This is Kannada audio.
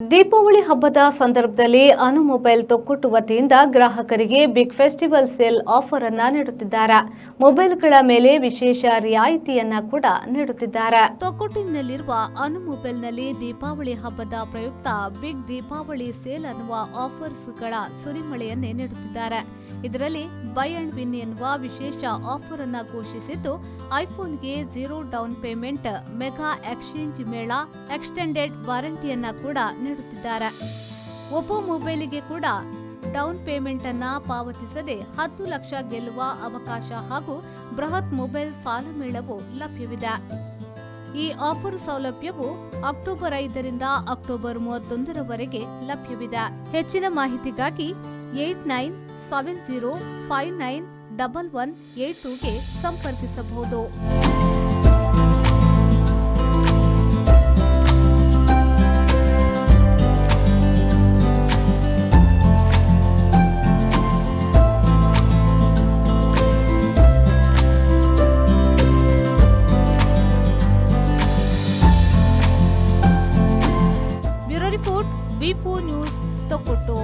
ದೀಪಾವಳಿ ಹಬ್ಬದ ಸಂದರ್ಭದಲ್ಲಿ ಅನು ಮೊಬೈಲ್ ತೊಕ್ಕೊಟ್ಟು ವತಿಯಿಂದ ಗ್ರಾಹಕರಿಗೆ ಬಿಗ್ ಫೆಸ್ಟಿವಲ್ ಸೇಲ್ ಆಫರ್ ಅನ್ನು ನೀಡುತ್ತಿದ್ದಾರೆ. ಮೊಬೈಲ್ಗಳ ಮೇಲೆ ವಿಶೇಷ ರಿಯಾಯಿತಿಯನ್ನ ಕೂಡ ನೀಡುತ್ತಿದ್ದಾರೆ. ತೊಕ್ಕೊಟ್ಟಿನಲ್ಲಿರುವ ಅನು ಮೊಬೈಲ್ನಲ್ಲಿ ದೀಪಾವಳಿ ಹಬ್ಬದ ಪ್ರಯುಕ್ತ ಬಿಗ್ ದೀಪಾವಳಿ ಸೇಲ್ ಅನ್ನುವ ಆಫರ್ಸ್ಗಳ ಸುರಿಮಳೆಯನ್ನೇ ನೀಡುತ್ತಿದ್ದಾರೆ. ಇದರಲ್ಲಿ ಬೈ ಅಂಡ್ ವಿನ್ ಎನ್ನುವ ವಿಶೇಷ ಆಫರ್ ಅನ್ನು ಘೋಷಿಸಿದ್ದು, ಐಫೋನ್ಗೆ 0 ಡೌನ್ ಪೇಮೆಂಟ್, ಮೆಗಾ ಎಕ್ಸ್ಚೇಂಜ್ ಮೇಳ, ಎಕ್ಸ್ಟೆಂಡೆಡ್ ವಾರಂಟಿಯನ್ನ ಕೂಡ ನೀಡುತ್ತಿದ್ದಾರೆ. ಒಪ್ಪೋ ಮೊಬೈಲಿಗೆ ಕೂಡ ಡೌನ್ ಪೇಮೆಂಟ್ ಅನ್ನ ಪಾವತಿಸದೆ 10 ಲಕ್ಷ ಗೆಲ್ಲುವ ಅವಕಾಶ ಹಾಗೂ ಬೃಹತ್ ಮೊಬೈಲ್ ಸಾಲ ಮೇಳವು ಲಭ್ಯವಿದೆ. ಈ ಆಫರ್ ಸೌಲಭ್ಯವು ಅಕ್ಟೋಬರ್ 5ರಿಂದ ಅಕ್ಟೋಬರ್ 31ರವರೆಗೆ ಲಭ್ಯವಿದೆ. ಹೆಚ್ಚಿನ ಮಾಹಿತಿಗಾಗಿ 8970591182ಗೆ ಸಂಪರ್ಕಿಸಬಹುದು. ಬ್ಯೂರೋ ರಿಪೋರ್ಟ್, ವಿ4 ನ್ಯೂಸ್, ತೊಕ್ಕೊಟ್ಟು.